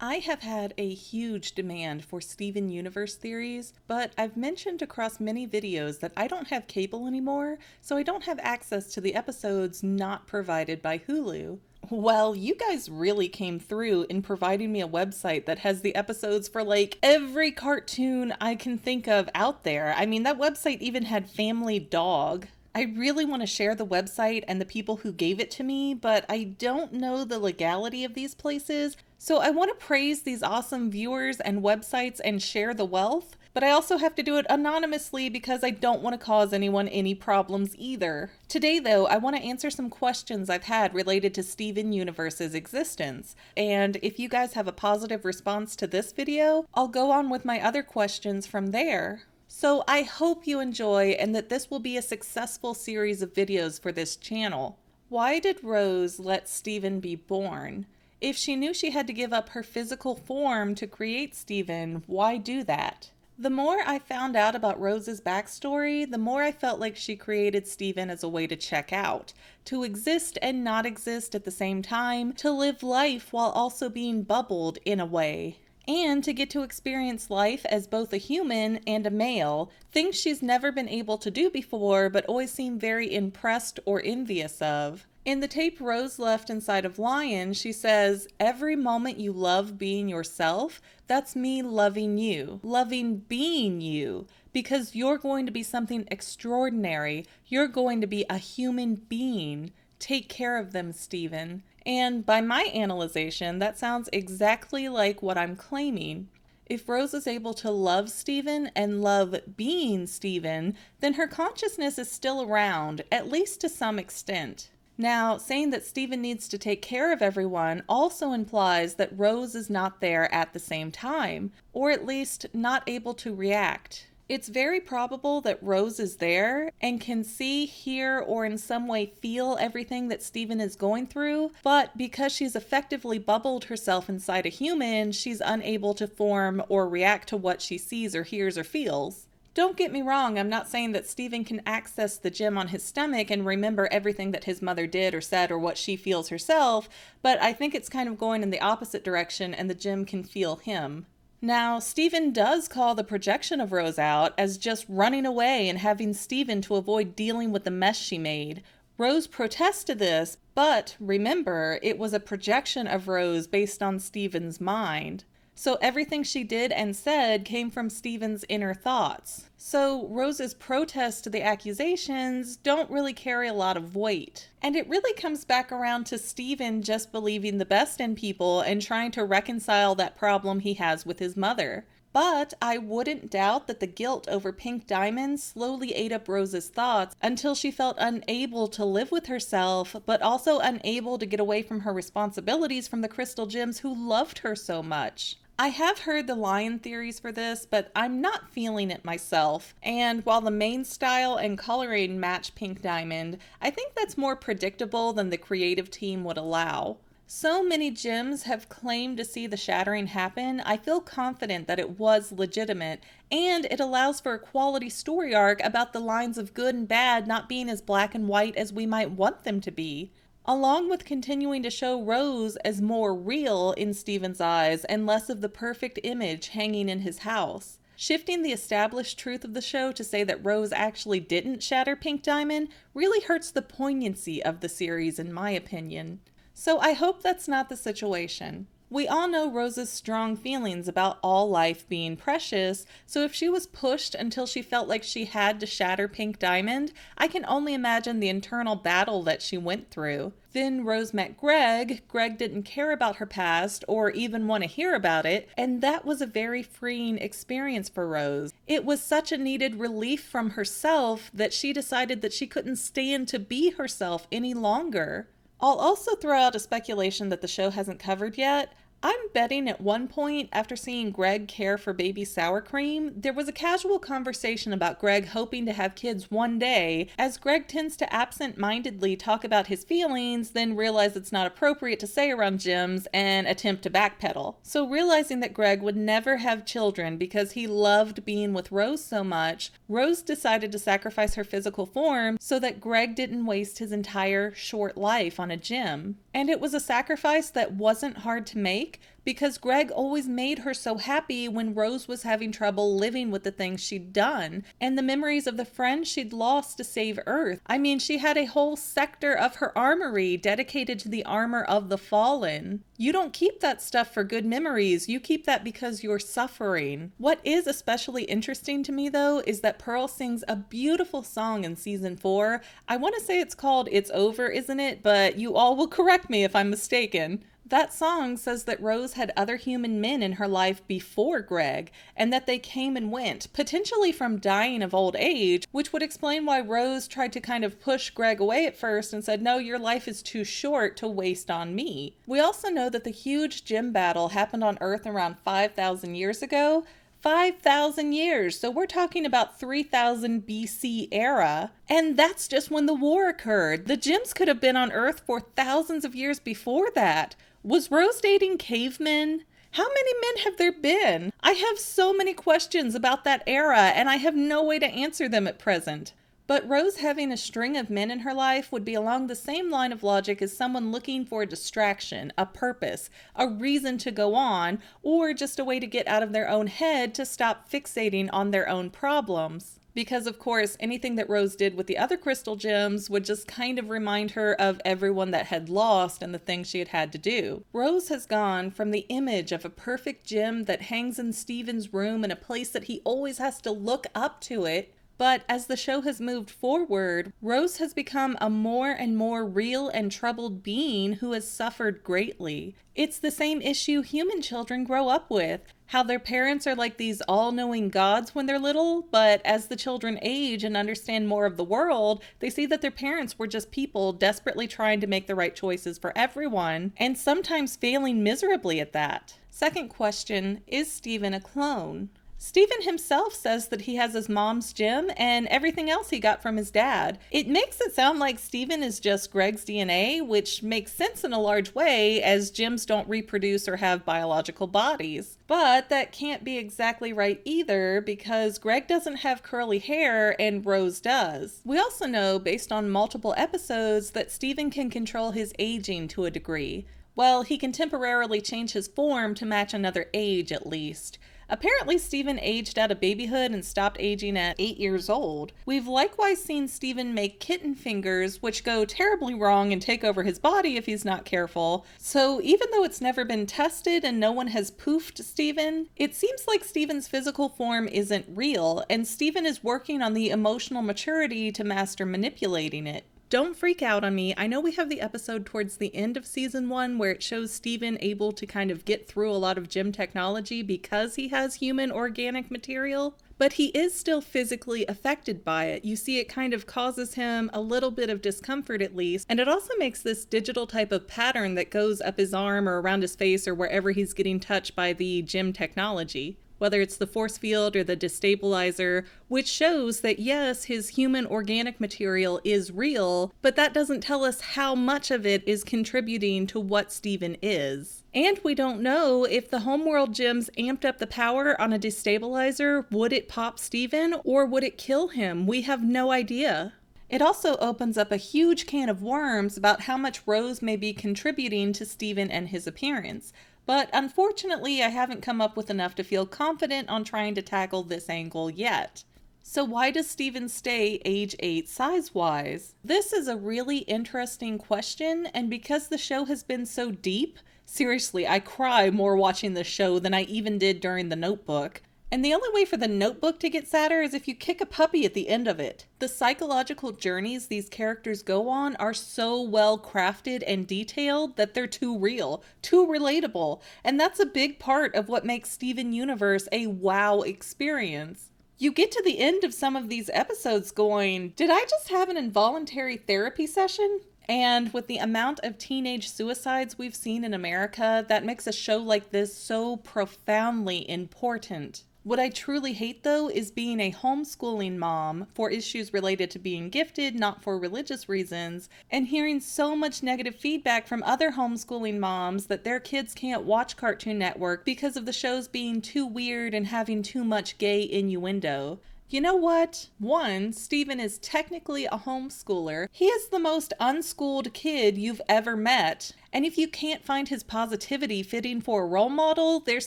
I have had a huge demand for Steven Universe theories, but I've mentioned across many videos that I don't have cable anymore, so I don't have access to the episodes not provided by Hulu. Well, you guys really came through in providing me a website that has the episodes for like every cartoon I can think of out there. I mean, that website even had Family Dog. I really want to share the website and the people who gave it to me, but I don't know the legality of these places. So I want to praise these awesome viewers and websites and share the wealth, but I also have to do it anonymously because I don't want to cause anyone any problems either. Today, though, I want to answer some questions I've had related to Steven Universe's existence. And if you guys have a positive response to this video, I'll go on with my other questions from there. So I hope you enjoy and that this will be a successful series of videos for this channel. Why did Rose let Steven be born? If she knew she had to give up her physical form to create Steven, why do that? The more I found out about Rose's backstory, the more I felt like she created Steven as a way to check out, to exist and not exist at the same time, to live life while also being bubbled in a way, and to get to experience life as both a human and a male, things she's never been able to do before but always seemed very impressed or envious of. In the tape Rose left inside of Lion, she says, "Every moment you love being yourself, that's me loving you, loving being you, because you're going to be something extraordinary. You're going to be a human being. Take care of them, Steven." And by my analyzation, that sounds exactly like what I'm claiming. If Rose is able to love Steven and love being Steven, then her consciousness is still around, at least to some extent. Now, saying that Steven needs to take care of everyone also implies that Rose is not there at the same time, or at least not able to react. It's very probable that Rose is there and can see, hear, or in some way feel everything that Steven is going through, but because she's effectively bubbled herself inside a human, she's unable to form or react to what she sees or hears or feels. Don't get me wrong, I'm not saying that Steven can access the gem on his stomach and remember everything that his mother did or said or what she feels herself, but I think it's kind of going in the opposite direction and the gem can feel him. Now, Steven does call the projection of Rose out as just running away and having Steven to avoid dealing with the mess she made. Rose protests to this, but remember, it was a projection of Rose based on Steven's mind. So everything she did and said came from Steven's inner thoughts. So Rose's protests to the accusations don't really carry a lot of weight. And it really comes back around to Steven just believing the best in people and trying to reconcile that problem he has with his mother. But I wouldn't doubt that the guilt over Pink Diamond slowly ate up Rose's thoughts until she felt unable to live with herself, but also unable to get away from her responsibilities from the Crystal Gems who loved her so much. I have heard the Lion theories for this, but I'm not feeling it myself, and while the main style and coloring match Pink Diamond, I think that's more predictable than the creative team would allow. So many gems have claimed to see the shattering happen, I feel confident that it was legitimate, and it allows for a quality story arc about the lines of good and bad not being as black and white as we might want them to be, along with continuing to show Rose as more real in Steven's eyes and less of the perfect image hanging in his house. Shifting the established truth of the show to say that Rose actually didn't shatter Pink Diamond really hurts the poignancy of the series, in my opinion. So I hope that's not the situation. We all know Rose's strong feelings about all life being precious, so if she was pushed until she felt like she had to shatter Pink Diamond, I can only imagine the internal battle that she went through. Then Rose met Greg. Greg didn't care about her past or even want to hear about it, and that was a very freeing experience for Rose. It was such a needed relief from herself that she decided that she couldn't stand to be herself any longer. I'll also throw out a speculation that the show hasn't covered yet. I'm betting at one point, after seeing Greg care for baby sour cream, there was a casual conversation about Greg hoping to have kids one day, as Greg tends to absent-mindedly talk about his feelings, then realize it's not appropriate to say around gems and attempt to backpedal. So realizing that Greg would never have children because he loved being with Rose so much, Rose decided to sacrifice her physical form so that Greg didn't waste his entire short life on a gem. And it was a sacrifice that wasn't hard to make because Greg always made her so happy when Rose was having trouble living with the things she'd done and the memories of the friends she'd lost to save Earth. I mean, she had a whole sector of her armory dedicated to the armor of the fallen. You don't keep that stuff for good memories. You keep that because you're suffering. What is especially interesting to me, though, is that Pearl sings a beautiful song in season 4. I want to say it's called It's Over, isn't it? But you all will correct me if I'm mistaken. That song says that Rose had other human men in her life before Greg, and that they came and went, potentially from dying of old age, which would explain why Rose tried to kind of push Greg away at first and said, no, your life is too short to waste on me. We also know that the huge gym battle happened on Earth around 5,000 years ago. 5,000 years, so we're talking about 3000 BC era, and that's just when the war occurred. The gyms could have been on Earth for thousands of years before that. Was Rose dating cavemen? How many men have there been? I have so many questions about that era, and I have no way to answer them at present. But Rose having a string of men in her life would be along the same line of logic as someone looking for a distraction, a purpose, a reason to go on, or just a way to get out of their own head to stop fixating on their own problems. Because, of course, anything that Rose did with the other crystal gems would just kind of remind her of everyone that had lost and the things she had had to do. Rose has gone from the image of a perfect gem that hangs in Steven's room in a place that he always has to look up to it. But as the show has moved forward, Rose has become a more and more real and troubled being who has suffered greatly. It's the same issue human children grow up with, how their parents are like these all-knowing gods when they're little, but as the children age and understand more of the world, they see that their parents were just people desperately trying to make the right choices for everyone, and sometimes failing miserably at that. Second question, is Steven a clone? Steven himself says that he has his mom's gem and everything else he got from his dad. It makes it sound like Steven is just Greg's DNA, which makes sense in a large way as gems don't reproduce or have biological bodies. But that can't be exactly right either because Greg doesn't have curly hair and Rose does. We also know, based on multiple episodes, that Steven can control his aging to a degree. Well, he can temporarily change his form to match another age at least. Apparently, Steven aged out of babyhood and stopped aging at 8 years old. We've likewise seen Steven make kitten fingers, which go terribly wrong and take over his body if he's not careful. So even though it's never been tested and no one has poofed Steven, it seems like Steven's physical form isn't real, and Steven is working on the emotional maturity to master manipulating it. Don't freak out on me. I know we have the episode towards the end of season 1 where it shows Steven able to kind of get through a lot of gym technology because he has human organic material, but he is still physically affected by it. You see, it kind of causes him a little bit of discomfort at least, and it also makes this digital type of pattern that goes up his arm or around his face or wherever he's getting touched by the gym technology. Whether it's the force field or the destabilizer, which shows that yes, his human organic material is real, but that doesn't tell us how much of it is contributing to what Steven is. And we don't know if the homeworld gems amped up the power on a destabilizer, would it pop Steven or would it kill him? We have no idea. It also opens up a huge can of worms about how much Rose may be contributing to Steven and his appearance. But unfortunately, I haven't come up with enough to feel confident on trying to tackle this angle yet. So why does Steven stay age 8 size-wise? This is a really interesting question, and because the show has been so deep, seriously, I cry more watching the show than I even did during The Notebook. And the only way for The Notebook to get sadder is if you kick a puppy at the end of it. The psychological journeys these characters go on are so well crafted and detailed that they're too real, too relatable, and that's a big part of what makes Steven Universe a wow experience. You get to the end of some of these episodes going, did I just have an involuntary therapy session? And with the amount of teenage suicides we've seen in America, that makes a show like this so profoundly important. What I truly hate, though, is being a homeschooling mom for issues related to being gifted, not for religious reasons, and hearing so much negative feedback from other homeschooling moms that their kids can't watch Cartoon Network because of the shows being too weird and having too much gay innuendo. You know what? One, Steven is technically a homeschooler. He is the most unschooled kid you've ever met. And if you can't find his positivity fitting for a role model, there's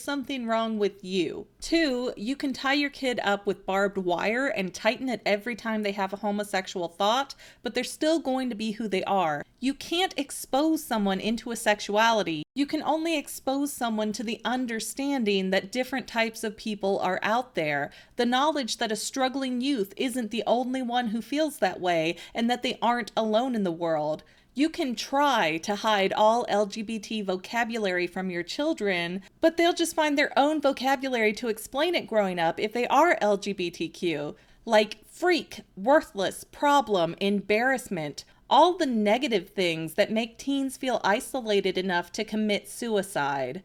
something wrong with you. 2, you can tie your kid up with barbed wire and tighten it every time they have a homosexual thought, but they're still going to be who they are. You can't expose someone into a sexuality. You can only expose someone to the understanding that different types of people are out there, the knowledge that a struggling youth isn't the only one who feels that way, and that they aren't alone in the world. You can try to hide all LGBT vocabulary from your children, but they'll just find their own vocabulary to explain it growing up if they are LGBTQ. Like freak, worthless, problem, embarrassment, all the negative things that make teens feel isolated enough to commit suicide.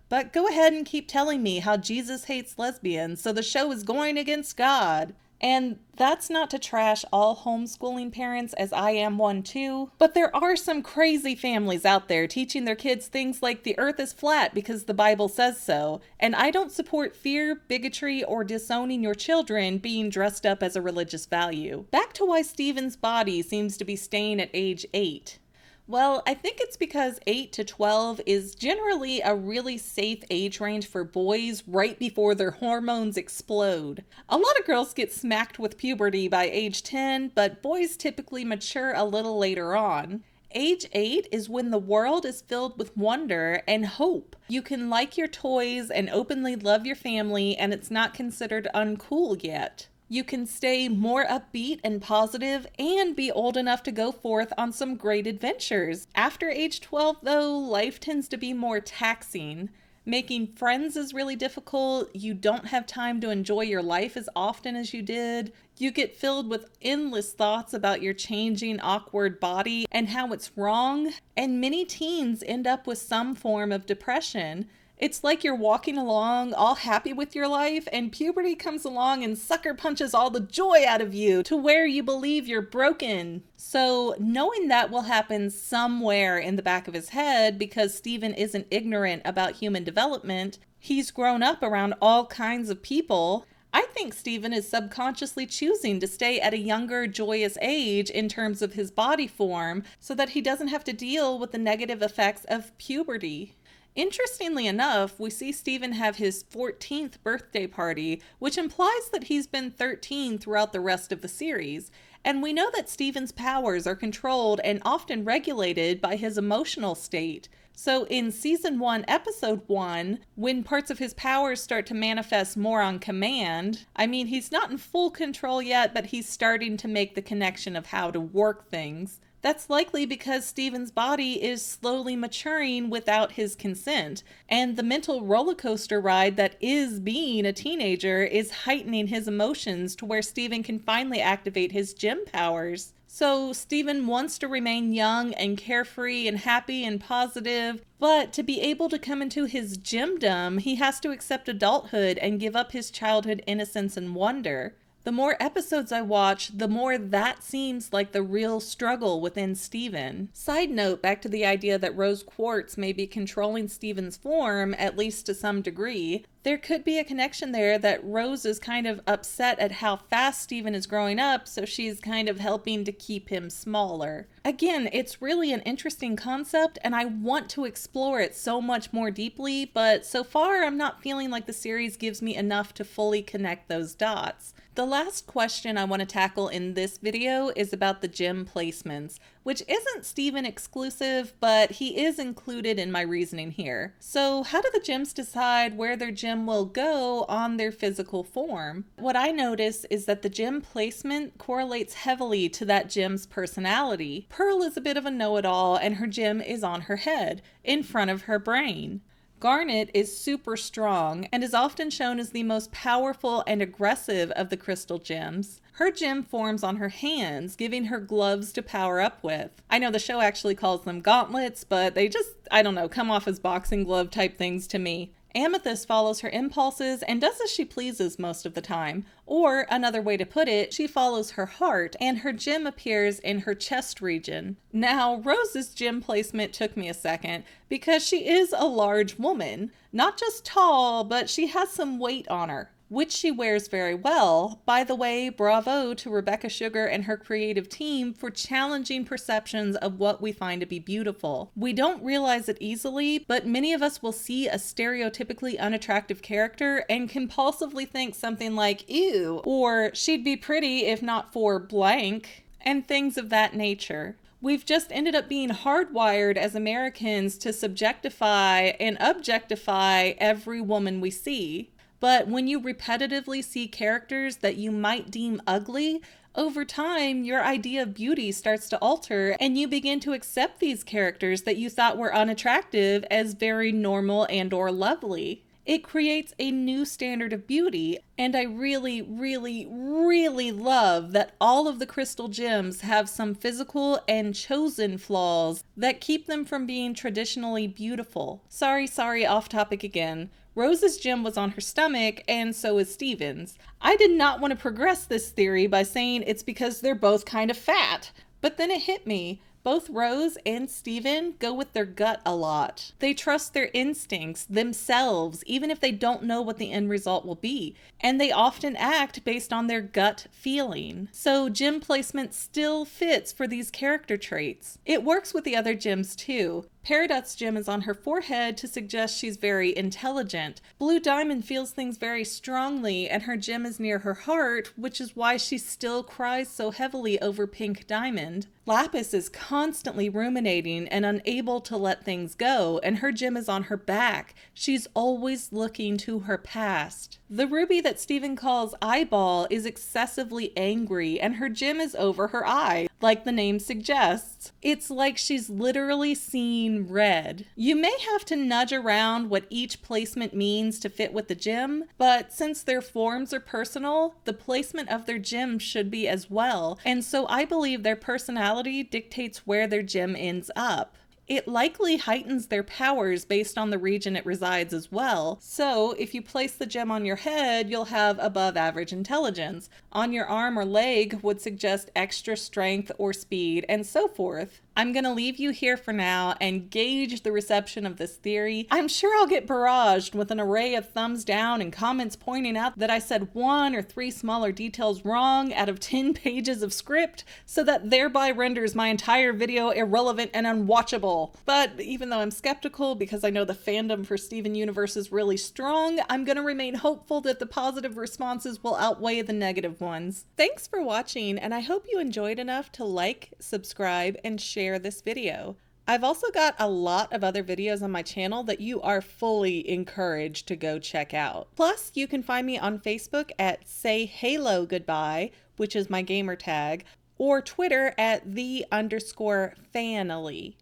But go ahead and keep telling me how Jesus hates lesbians, so the show is going against God. And that's not to trash all homeschooling parents, as I am one too, but there are some crazy families out there teaching their kids things like the earth is flat because the Bible says so, and I don't support fear, bigotry, or disowning your children being dressed up as a religious value. Back to why Stephen's body seems to be staying at age 8. Well, I think it's because 8 to 12 is generally a really safe age range for boys right before their hormones explode. A lot of girls get smacked with puberty by age 10, but boys typically mature a little later on. Age 8 is when the world is filled with wonder and hope. You can like your toys and openly love your family, and it's not considered uncool yet. You can stay more upbeat and positive and be old enough to go forth on some great adventures. After age 12, though, life tends to be more taxing. Making friends is really difficult. You don't have time to enjoy your life as often as you did. You get filled with endless thoughts about your changing, awkward body and how it's wrong. And many teens end up with some form of depression. It's like you're walking along all happy with your life, and puberty comes along and sucker punches all the joy out of you to where you believe you're broken. So knowing that will happen somewhere in the back of his head, because Stephen isn't ignorant about human development, he's grown up around all kinds of people. I think Stephen is subconsciously choosing to stay at a younger, joyous age in terms of his body form so that he doesn't have to deal with the negative effects of puberty. Interestingly enough, we see Stephen have his 14th birthday party, which implies that he's been 13 throughout the rest of the series. And we know that Stephen's powers are controlled and often regulated by his emotional state. So in season 1, episode 1, when parts of his powers start to manifest more on command, I mean, he's not in full control yet, but he's starting to make the connection of how to work things. That's likely because Stephen's body is slowly maturing without his consent, and the mental roller coaster ride that is being a teenager is heightening his emotions to where Stephen can finally activate his gym powers. So Stephen wants to remain young and carefree and happy and positive, but to be able to come into his gymdom, he has to accept adulthood and give up his childhood innocence and wonder. The more episodes I watch, the more that seems like the real struggle within Stephen. Side note, back to the idea that Rose Quartz may be controlling Stephen's form, at least to some degree. There could be a connection there that Rose is kind of upset at how fast Stephen is growing up, so she's kind of helping to keep him smaller. Again, it's really an interesting concept, and I want to explore it so much more deeply, but so far I'm not feeling like the series gives me enough to fully connect those dots. The last question I want to tackle in this video is about the gym placements, which isn't Stephen exclusive, but he is included in my reasoning here. So how do the gyms decide where their gym will go on their physical form? What I notice is that the gym placement correlates heavily to that gym's personality. Pearl is a bit of a know-it-all, and her gym is on her head, in front of her brain. Garnet is super strong and is often shown as the most powerful and aggressive of the crystal gems. Her gem forms on her hands, giving her gloves to power up with. I know the show actually calls them gauntlets, but they just, I don't know, come off as boxing glove type things to me. Amethyst follows her impulses and does as she pleases most of the time. Or, another way to put it, she follows her heart, and her gem appears in her chest region. Now, Rose's gem placement took me a second, because she is a large woman. Not just tall, but she has some weight on her. which she wears very well. By the way, bravo to Rebecca Sugar and her creative team for challenging perceptions of what we find to be beautiful. We don't realize it easily, but many of us will see a stereotypically unattractive character and compulsively think something like, ew, or she'd be pretty if not for blank, and things of that nature. We've just ended up being hardwired as Americans to subjectify and objectify every woman we see. But when you repetitively see characters that you might deem ugly, over time, your idea of beauty starts to alter and you begin to accept these characters that you thought were unattractive as very normal and or lovely. It creates a new standard of beauty, and I really, really, really love that all of the crystal gems have some physical and chosen flaws that keep them from being traditionally beautiful. Sorry, off topic again. Rose's gem was on her stomach, and so is Steven's. I did not want to progress this theory by saying it's because they're both kind of fat, but then it hit me. Both Rose and Steven go with their gut a lot. They trust their instincts, themselves, even if they don't know what the end result will be. And they often act based on their gut feeling. So gem placement still fits for these character traits. It works with the other gems too. Peridot's gem is on her forehead to suggest she's very intelligent. Blue Diamond feels things very strongly, and her gem is near her heart, which is why she still cries so heavily over Pink Diamond. Lapis is constantly ruminating and unable to let things go, and her gem is on her back. She's always looking to her past. The ruby that Steven calls Eyeball is excessively angry, and her gem is over her eye, like the name suggests. It's like she's literally seeing red. You may have to nudge around what each placement means to fit with the gem, but since their forms are personal, the placement of their gem should be as well, and so I believe their personality dictates where their gem ends up. It likely heightens their powers based on the region it resides as well. So if you place the gem on your head, you'll have above average intelligence. On your arm or leg would suggest extra strength or speed, and so forth. I'm going to leave you here for now and gauge the reception of this theory. I'm sure I'll get barraged with an array of thumbs down and comments pointing out that I said 1 or 3 smaller details wrong out of 10 pages of script, so that thereby renders my entire video irrelevant and unwatchable. But even though I'm skeptical because I know the fandom for Steven Universe is really strong, I'm going to remain hopeful that the positive responses will outweigh the negative ones. Thanks for watching, and I hope you enjoyed enough to like, subscribe, and share this video. I've also got a lot of other videos on my channel that you are fully encouraged to go check out. Plus, you can find me on Facebook at Say Halo Goodbye, which is my gamer tag, or Twitter at _Fanily.